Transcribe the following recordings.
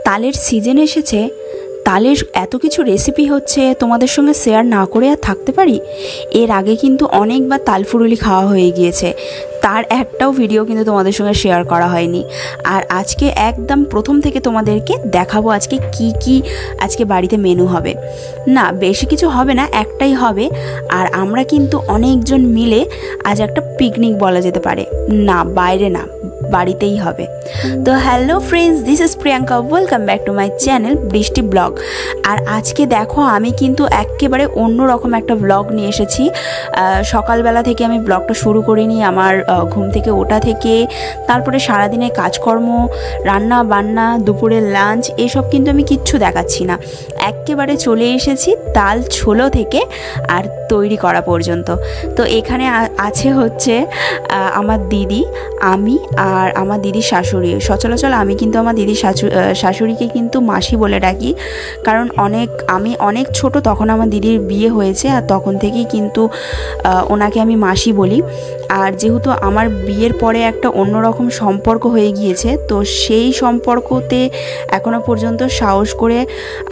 তালের সিজন এসেছে, তালের এত কিছু রেসিপি হচ্ছে, তোমাদের সঙ্গে শেয়ার না করে আর থাকতে পারি? এর আগে কিন্তু অনেকবার তাল ফুরুলি খাওয়া হয়ে গিয়েছে, তার একটাও ভিডিও কিন্তু তোমাদের সঙ্গে শেয়ার করা হয়নি। আর আজকে একদম প্রথম থেকে তোমাদেরকে দেখাবো আজকে কি কি আজকে বাড়িতে মেনু হবে। না বেশি কিছু হবে না, একটাই হবে। আর আমরা কিন্তু অনেকজন মিলে আজ একটা পিকনিক বলা যেতে পারে, না বাইরে না, বাড়িতেই হবে। তো hello friends, this is Priyanka, welcome back to my channel বৃষ্টি ব্লগ। আর আজকে দেখো আমি কিন্তু একেবারে অন্যরকম একটা ব্লগ নিয়ে এসেছি। সকালবেলা থেকে আমি ব্লগটা শুরু করিনি, আমার ঘুম থেকে ওঠা থেকে তারপরে সারাদিনের কাজকর্ম, রান্না বান্না, দুপুরের লাঞ্চ, এসব কিন্তু আমি কিচ্ছু দেখাচ্ছি না। একেবারে চলে এসেছি তাল ছোলো থেকে আর তৈরি করা পর্যন্ত। তো এখানে আছে হচ্ছে আমার দিদি, আমি আর আমার দিদির শাশুড়ি। সচরাচর আমি কিন্তু আমার দিদির শাশুড়িকে কিন্তু মাসি বলে ডাকি, কারণ আমি অনেক ছোট তখন আমার দিদির বিয়ে হয়েছে, আর তখন থেকেই কিন্তু ওনাকে আমি মাসি বলি। আর যেহেতু আমার বিয়ের পরে একটা অন্যরকম সম্পর্ক হয়ে গিয়েছে, তো সেই সম্পর্কতে এখনও পর্যন্ত সাহস করে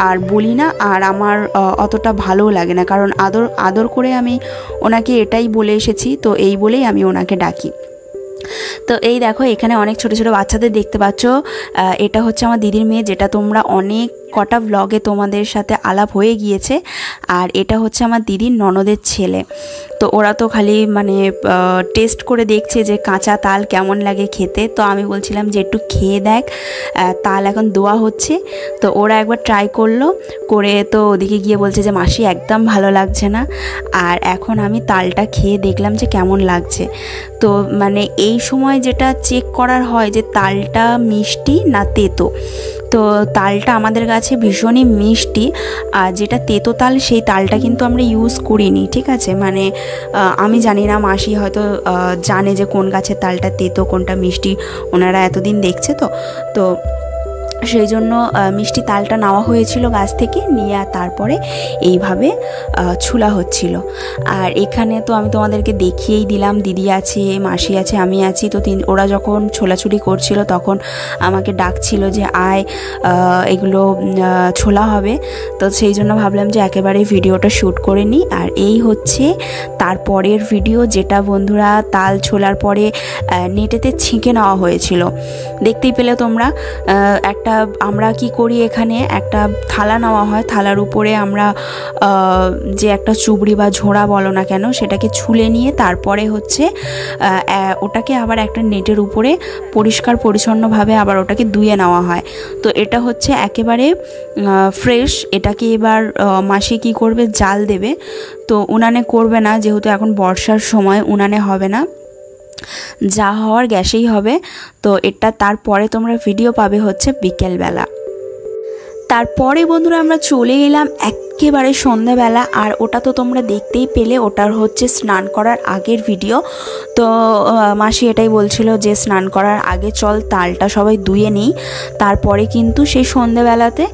আর বলি না, আর আমার অতটা ভালোও লাগে না, কারণ আদর করে আমি ওনাকে এটাই বলে এসেছি, তো এই বলেই আমি ওনাকে ডাকি। তো এই দেখো এখানে অনেক ছোট ছোট বাচ্চাদের দেখতে পাচ্ছ, এটা হচ্ছে আমার দিদির মেয়ে, যেটা তোমরা অনেক কটা ব্লগে তোমাদের সাথে আলাপ হয়ে গিয়েছে। আর এটা হচ্ছে আমার দিদির ননদের ছেলে। তো ওরা তো খালি মানে টেস্ট করে দেখছে যে কাঁচা তাল কেমন লাগে খেতে। তো আমি বলছিলাম যে একটু খেয়ে দেখ, তাল এখন দোয়া হচ্ছে। তো ওরা একবার ট্রাই করলো, করে তো ওদিকে গিয়ে বলছে যে মাসি একদম ভালো লাগছে না। আর এখন আমি তালটা খেয়ে দেখলাম যে কেমন লাগছে। তো মানে এই সময় যেটা চেক করার হয় যে তালটা মিষ্টি না তেতো। তো তালটা আমাদের কাছে ভীষণই মিষ্টি, আর যেটা তেতো তাল সেই তালটা কিন্তু আমরা ইউজ করিনি, ঠিক আছে? মানে আমি জানি না, মাসি হয়তো জানে যে কোন গাছের তালটা তেতো কোনটা মিষ্টি, ওনারা এতদিন দেখছে। তো সেই জন্য মিষ্টি তালটা নেওয়া হয়েছিল গাছ থেকে নিয়ে, আর তারপরে এইভাবে ছুলা হচ্ছিল। আর এখানে তো আমি তোমাদেরকে দেখিয়েই দিলাম, দিদি আছে, মাসি আছে, আমি আছি। তো ওরা যখন ছোলাছুলি করছিল তখন আমাকে ডাকছিল যে আয়, এগুলো ছোলা হবে। তো সেই জন্য ভাবলাম যে একেবারে ভিডিওটা শ্যুট করে নিই। আর এই হচ্ছে তারপরের ভিডিও, যেটা বন্ধুরা তাল ছোলার পরে নেটেতে ছেঁকে নেওয়া হয়েছিল, দেখতেই পেলে তোমরা। আমরা কি করি, এখানে একটা থালা নেওয়া হয়, থালার উপরে আমরা যে একটা চুবড়ি বা ঝোড়া বলো না কেন, সেটাকে ছুলে নিয়ে তারপরে হচ্ছে ওটাকে আবার একটা নেটের উপরে পরিষ্কার পরিচ্ছন্নভাবে আবার ওটাকে ধুয়ে নেওয়া হয়। তো এটা হচ্ছে একেবারে ফ্রেশ। এটাকে এবার মাসি কি করবে, জাল দেবে। তো উনানে করবে না, যেহেতু এখন বর্ষার সময়, উনানে হবে না, যা হওয়ার গ্যাসেই হবে। তো এটা তারপরে তোমরা ভিডিও পাবে হচ্ছে বিকেলবেলা। তারপরে বন্ধুরা আমরা চলে এলাম একেবারে সন্ধ্যাবেলা। আর ওটা তো তোমরা দেখতেই পেলে, ওটার হচ্ছে স্নান করার আগের ভিডিও। তো মাসি এটাই বলছিল যে স্নান করার আগে চল তালটা সবাই ধুয়ে নিই, তারপরে কিন্তু সেই সন্ধ্যাবেলাতে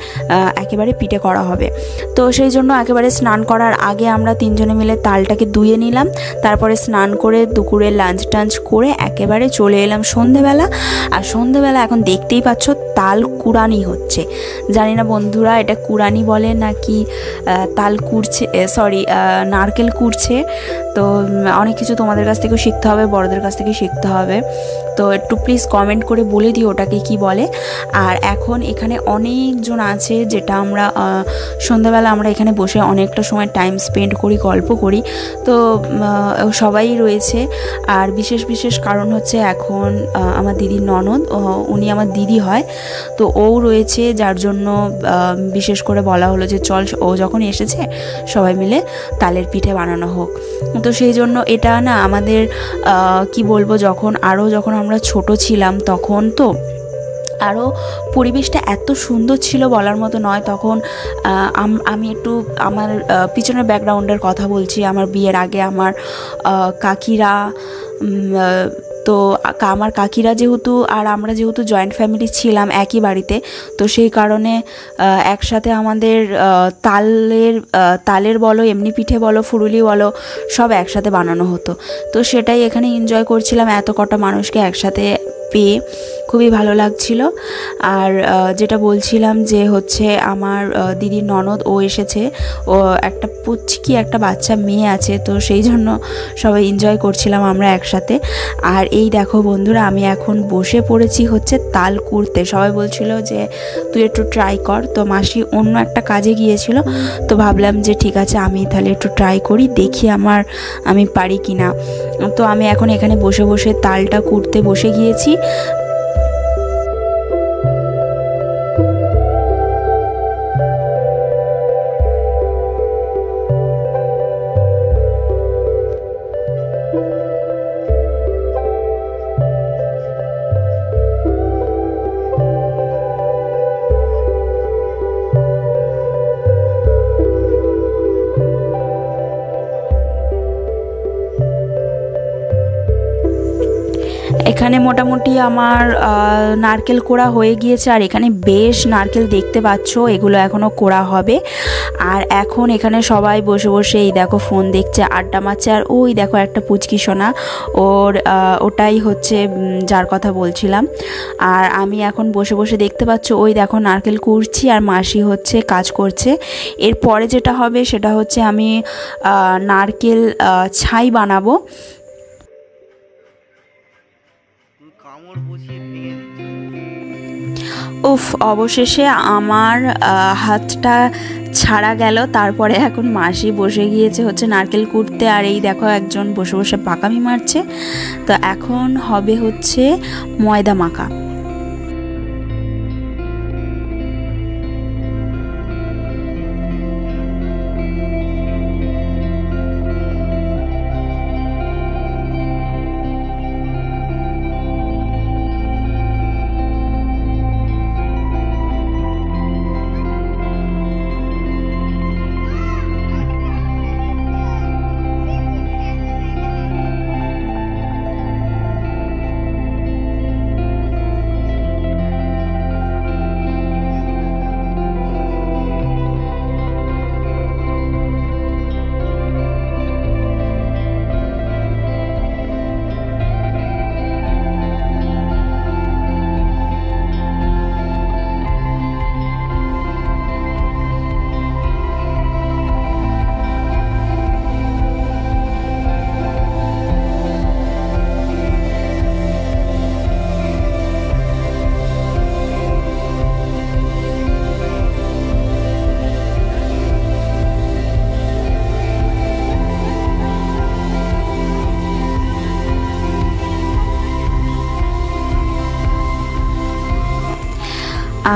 একেবারে পিঠে করা হবে। তো সেই জন্য একেবারে স্নান করার আগে আমরা তিনজনে মিলে তালটাকে ধুয়ে নিলাম, তারপরে স্নান করে দুপুরে লাঞ্চ টাঞ্চ করে একেবারে চলে এলাম সন্ধ্যাবেলা। আর সন্ধ্যাবেলা এখন দেখতেই পাচ্ছ তাল কুড়ানি হচ্ছে। জানি না বন্ধুরা এটা কুড়ানি বলে নাকি তাল কুড়ছে, সরি নারকেল কুড়ছে। তো অনেক কিছু তোমাদের কাছ থেকেও শিখতে হবে, বড়দের কাছ থেকে শিখতে হবে। তো একটু প্লিজ কমেন্ট করে বলে দিও ওটাকে কি বলে। আর এখন এখানে অনেকজন আছে, যেটা আমরা সন্ধ্যাবেলা আমরা এখানে বসে অনেকটা সময় টাইম স্পেন্ড করি, গল্প করি। তো সবাই রয়েছে। আর বিশেষ কারণ হচ্ছে এখন আমার দিদির ননদ, উনি আমার দিদি হয়, তো ও রয়েছে, যার জন্য বিশেষ করে বলা হলো যে চল, ও যখন এসেছে সবাই মিলে তালের পিঠে বানানো হোক। তো সেই জন্য এটা না আমাদের কি বলবো, যখন আমরা ছোট ছিলাম তখন তো আরও পরিবেশটা এত সুন্দর ছিল বলার মতো নয়। তখন আমি একটু আমার পিছনের ব্যাকগ্রাউন্ডের কথা বলছি। আমার বিয়ের আগে আমার কাকিরা, তো আমার কাকিরা যেহেতু আর আমরা যেহেতু জয়েন্ট ফ্যামিলি ছিলাম একই বাড়িতে, তো সেই কারণে একসাথে আমাদের তালের বলো, এমনি পিঠে বলো, ফুরুলি বলো, সব একসাথে বানানো হতো। তো সেটাই এখানে এনজয় করছিলাম, এত কটা মানুষকে একসাথে পেয়ে খুবই ভালো লাগছিল। আর যেটা বলছিলাম যে হচ্ছে আমার দিদির ননদ ও এসেছে, ও একটা পুচকি একটা বাচ্চা মেয়ে আছে, তো সেই জন্য সবাই এনজয় করছিলাম আমরা একসাথে। আর এই দেখো বন্ধুরা, আমি এখন বসে পড়েছি হচ্ছে তাল কুড়তে। সবাই বলছিল যে তুই একটু ট্রাই কর, তো মাসি অন্য একটা কাজে গিয়েছিল, তো ভাবলাম যে ঠিক আছে আমি তাহলে একটু ট্রাই করি, দেখি আমি পারি কি না। তো আমি এখন এখানে বসে বসে তালটা কুড়তে বসে গিয়েছি। এখানে মোটামুটি আমার নারকেল কোড়া হয়ে গিয়েছে, আর এখানে বেশ নারকেল দেখতে পাচ্ছ, এগুলো এখনও কোড়া হবে। আর এখন এখানে সবাই বসে বসে এই দেখো ফোন দেখছে, আড্ডা মারছে। আর ওই দেখো একটা পুচকি সোনা, ওটাই হচ্ছে যার কথা বলছিলাম। আর আমি এখন বসে বসে দেখতে পাচ্ছ ওই দেখো নারকেল কুড়ছি, আর মাসি হচ্ছে কাজ করছে। এরপরে যেটা হবে সেটা হচ্ছে আমি নারকেল ছাই বানাবো। উফ, অবশেষে আমার হাতটা ছাড়া গেল। তারপরে এখন মাসি বসে গিয়েছে হচ্ছে নারকেল কুড়তে, আর এই দেখো একজন বসে বসে পাকামি মারছে। তো এখন হবে হচ্ছে ময়দা মাখা।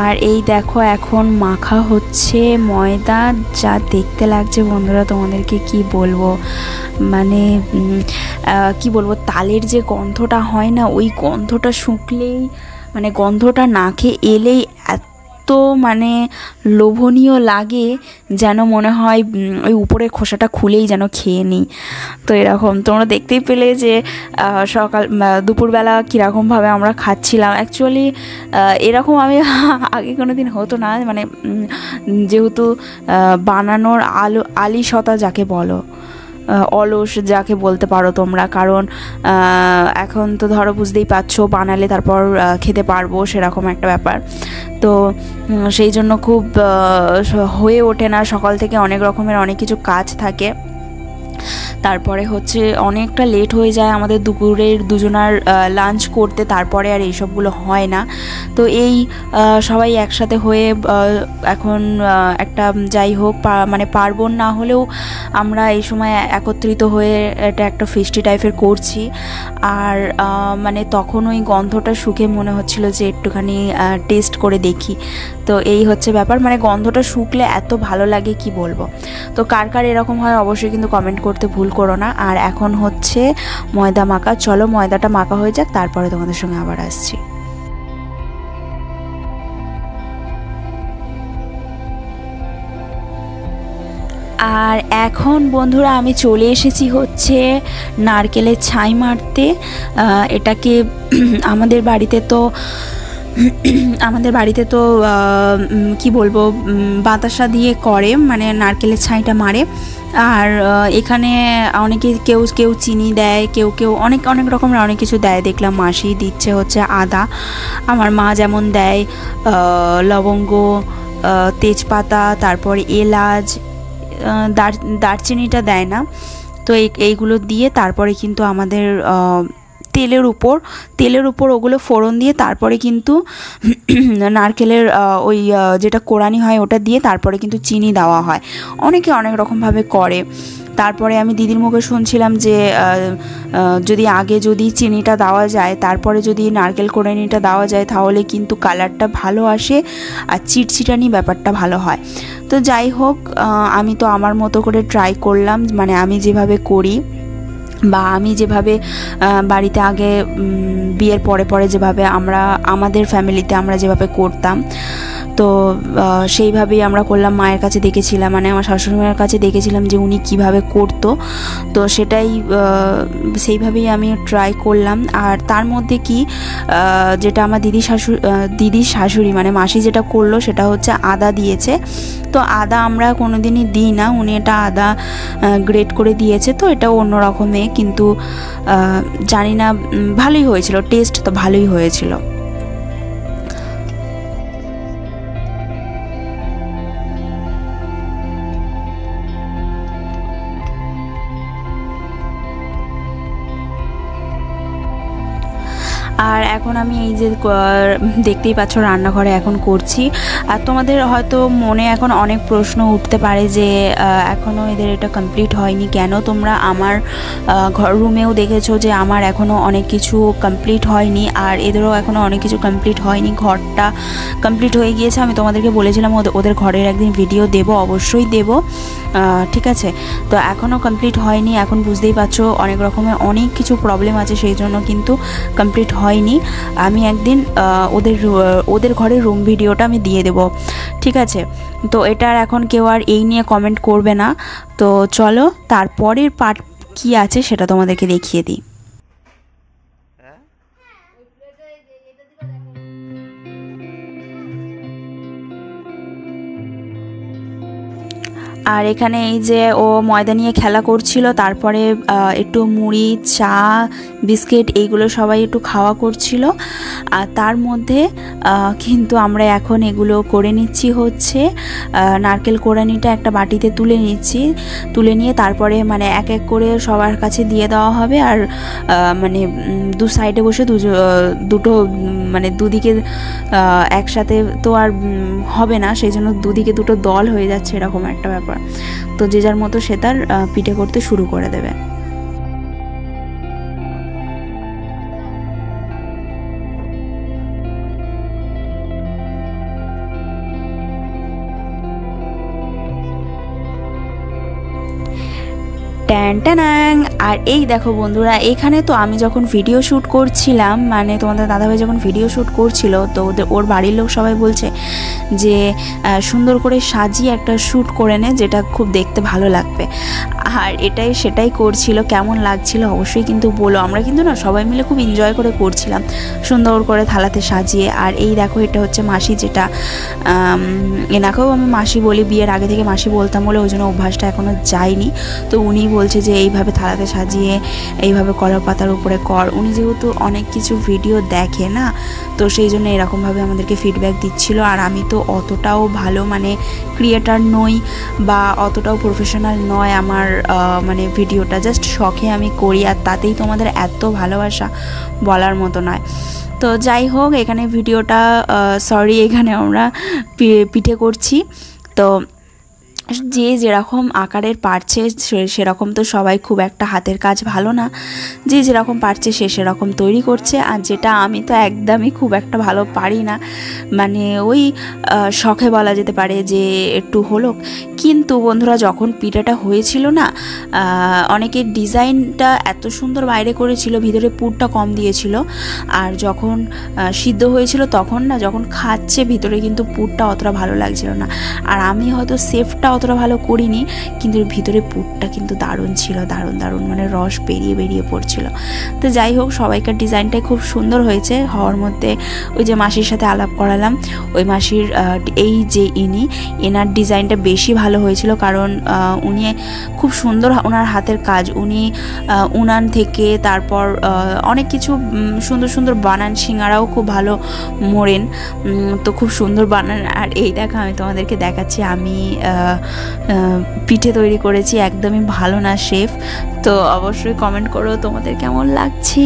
আর এই দেখো এখন মাখা হচ্ছে ময়দা, যা দেখতে লাগছে বন্ধুরা তোমাদেরকে কি বলবো, মানে কি বলবো, তালের যে গন্ধটা হয় না, ওই গন্ধটা শুকলেই মানে গন্ধটা নাকে এলেই এত মানে লোভনীয় লাগে, যেন মনে হয় ওই উপরের খোসাটা খুলেই যেন খেয়ে নিই। তো এরকম তোমরা দেখতেই পেলে যে দুপুরবেলা কীরকমভাবে আমরা খাচ্ছিলাম। অ্যাকচুয়ালি এরকম আমি আগে কোনো দিন হতো না, মানে যেহেতু বানানোর আলিশতা যাকে বলো, অলস যাকে বলতে পারো তোমরা, কারণ এখন তো ধরো বুঝতেই পারছো বানালে তারপর খেতে পারবো সেরকম একটা ব্যাপার। তো সেই জন্য খুব হয়ে ওঠে না, সকাল থেকে অনেক রকমের অনেক কিছু কাজ থাকে, তারপরে হচ্ছে অনেকটা লেট হয়ে যায় আমাদের দুপুরের দুজনার লাঞ্চ করতে, তারপরে আর এইসবগুলো হয় না। তো এই সবাই একসাথে হয়ে এখন একটা যাই হোক মানে পার্বণ না হলেও আমরা এই সময় একত্রিত হয়ে এটা একটা ফেস্টি টাইপের করছি। আর মানে তখন ওই গন্ধটা শুকে মনে হচ্ছিল যে একটুখানি টেস্ট করে দেখি। তো এই হচ্ছে ব্যাপার, মানে গন্ধটা শুকলে এত ভালো লাগে কি বলবো। তো কার কার এরকম হয় অবশ্যই কিন্তু কমেন্ট করতে ভুল করো না। আর এখন হচ্ছে ময়দা মাখা, চলো ময়দাটা মাখা হয়ে যাক, তারপরে তোমাদের সঙ্গে আবার আসছি। আর এখন বন্ধুরা আমি চলে এসেছি হচ্ছে নারকেলের ছাই মারতে। এটাকে আমাদের বাড়িতে তো আমাদের বাড়িতে তো কি বলবো, বাতাসা দিয়ে করে, মানে নারকেলের ছাইটা মারে। আর এখানে অনেকে কেউ কেউ চিনি দেয়, কেউ কেউ অনেক অনেক রকমের অনেক কিছু দেয়। দেখলাম মাসি দিচ্ছে হচ্ছে আদা, আমার মা যেমন দেয় লবঙ্গ, তেজপাতা, তারপর এলাচ, দারচিনিটা দেয় না। তো এইগুলো দিয়ে তারপরে কিন্তু আমাদের তেলের উপর ওগুলো ফোড়ন দিয়ে তারপরে কিন্তু নারকেলের ওই যেটা কোরানি হয় ওটা দিয়ে তারপরে কিন্তু চিনি দেওয়া হয়। অনেকে অনেক রকমভাবে করে। তারপরে আমি দিদির মুখে শুনছিলাম যে যদি আগে যদি চিনিটা দেওয়া যায়, তারপরে যদি নারকেল কোরানিটা দেওয়া যায়, তাহলে কিন্তু কালারটা ভালো আসে আর চিটচিটানি ব্যাপারটা ভালো হয়। তো যাই হোক, আমি তো আমার মতো করে ট্রাই করলাম, মানে আমি যেভাবে করি বা আমি যেভাবে বাড়িতে আগে বিয়ের পরে পরে যেভাবে আমাদের ফ্যামিলিতে আমরা যেভাবে করতাম, তো সেইভাবেই আমরা করলাম। মায়ের কাছে দেখেছিলাম, মানে আমার শাশুড়ি মায়ের কাছে দেখেছিলাম যে উনি কিভাবে করতো, তো সেটাই সেইভাবেই আমি ট্রাই করলাম। আর তার মধ্যে কি যেটা আমার দিদির শাশুড়ি মানে মাসি যেটা করলো সেটা হচ্ছে আদা দিয়েছে। তো আদা আমরা কোনো দিনই দিই না, উনি এটা আদা গ্রেট করে দিয়েছে। তো এটা অন্য রকমে, কিন্তু জানি না, ভালোই হয়েছিল, টেস্ট তো ভালোই হয়েছিল। আর এখন আমি এই যে দেখতেই পাচ্ছ রান্নাঘরে এখন করছি। আর তোমাদের হয়তো মনে এখন অনেক প্রশ্ন উঠতে পারে যে এখনও এদের এটা কমপ্লিট হয়নি কেন। তোমরা আমার রুমেও দেখেছো যে আমার এখনও অনেক কিছু কমপ্লিট হয়নি, আর এদেরও এখনও অনেক কিছু কমপ্লিট হয়নি। ঘরটা কমপ্লিট হয়ে গিয়েছে, আমি তোমাদেরকে বলেছিলাম ওদের ঘরের একদিন ভিডিও দেব, অবশ্যই দেব, ঠিক আছে। তো এখনও কমপ্লিট হয়নি, এখন বুঝতেই পারছো অনেক রকমের অনেক কিছু প্রবলেম আছে, সেই জন্য কিন্তু কমপ্লিট হয়নি। আমি একদিন ওদের ঘরের রুম ভিডিওটা আমি দিয়ে দেব, ঠিক আছে। তো এটার এখন কেউ আর এই নিয়ে কমেন্ট করবে না। তো চলো তারপরের পার্ট কি আছে সেটা তোমাদেরকে দেখিয়ে দিই। আর এখানে এই যে ও ময়দা নিয়ে খেলা করছিল, তারপরে একটু মুড়ি, চা, বিস্কিট এইগুলো সবাই একটু খাওয়া করছিল। আর তার মধ্যে কিন্তু আমরা এখন এগুলো করে নিচ্ছি হচ্ছে নারকেল কোরানিটা একটা বাটিতে তুলে নিয়ে তারপরে মানে এক এক করে সবার কাছে দিয়ে দেওয়া হবে। আর মানে দু সাইডে বসে দুটো মানে দুদিকে একসাথে তো আর হবে না, সেই জন্য দুদিকে দুটো দল হয়ে যাচ্ছে, এরকম একটা ব্যাপার। তো যে যার মতো সে তার পিঠে করতে শুরু করে দেবে। ট্যান। আর এই দেখো বন্ধুরা, এখানে তো আমি যখন ভিডিও শ্যুট করছিলাম, মানে তোমাদের দাদাভাই যখন ভিডিও শ্যুট করছিল, তো ওর বাড়ির লোক সবাই বলছে যে সুন্দর করে সাজিয়ে একটা শ্যুট করে নে, যেটা খুব দেখতে ভালো লাগবে। আর সেটাই করছিল। কেমন লাগছিল অবশ্যই কিন্তু বলো। আমরা কিন্তু না সবাই মিলে খুব এনজয় করে করছিলাম, সুন্দর করে থালাতে সাজিয়ে। আর এই দেখো, এটা হচ্ছে মাসি, যেটা এনাকেও আমি মাসি বলি, বিয়ের আগে থেকে মাসি বলতাম বলে ওই জন্য অভ্যাসটা এখনও যায়নি। তো উনি বলছে যে এইভাবে থালাতে সাজিয়ে এইভাবে কলার পাতার উপরে কর। উনি যেহেতু অনেক কিছু ভিডিও দেখে না, তো সেই জন্য এরকমভাবে আমাদেরকে ফিডব্যাক দিচ্ছিল। আর আমি তো অতটাও ভালো মানে ক্রিয়েটার নই বা অতটাও প্রফেশনাল নয়, আমার মানে ভিডিওটা জাস্ট শখে আমি করি, আর তাতেই তোমাদের এত ভালোবাসা বলার মতো নয়। তো যাই হোক, এখানে ভিডিওটা এখানে আমরা পিঠে করছি। তো যে যেরকম আকারের পারছে সেরকম তো সবাই খুব একটা হাতের কাজ ভালো না, যে যেরকম পারছে সেরকম তৈরি করছে। আর যেটা আমি তো একদমই খুব একটা ভালো পারি না, মানে ওই শখে বলা যেতে পারে যে একটু হলো। কিন্তু বন্ধুরা, যখন পিঠাটা হয়েছিল না, অনেকের ডিজাইনটা এত সুন্দর বাইরে করেছিল, ভিতরে পুরটা কম দিয়েছিল। আর যখন সিদ্ধ হয়েছিল তখন না, যখন খাচ্ছে ভিতরে কিন্তু পুরটা অতটা ভালো লাগছিল না। আর আমি হয়তো শেফটাও অতটা ভালো করিনি, কিন্তু ভিতরে পুরটা কিন্তু দারুণ ছিল, দারুণ দারুণ, মানে রস বেরিয়ে বেরিয়ে পড়ছিল। তো যাই হোক, সবাইকার ডিজাইনটাই খুব সুন্দর হয়েছে। হওয়ার মধ্যে ওই যে মাসির সাথে আলাপ করালাম, ওই মাসির এই যে এনার ডিজাইনটা বেশি ভালো হয়েছিল, কারণ উনি খুব সুন্দর, ওনার হাতের কাজ, উনি উনান থেকে তারপর অনেক কিছু সুন্দর সুন্দর বানান, সিঙ্গারাও খুব ভালো মোড়েন, তো খুব সুন্দর বানান। আর এই দেখো আমি তোমাদেরকে দেখাচ্ছি, আমি পিঠে তৈরি করেছি, একদমই ভালো না শেফ, তো অবশ্যই কমেন্ট করো তোমাদের কেমন লাগছে।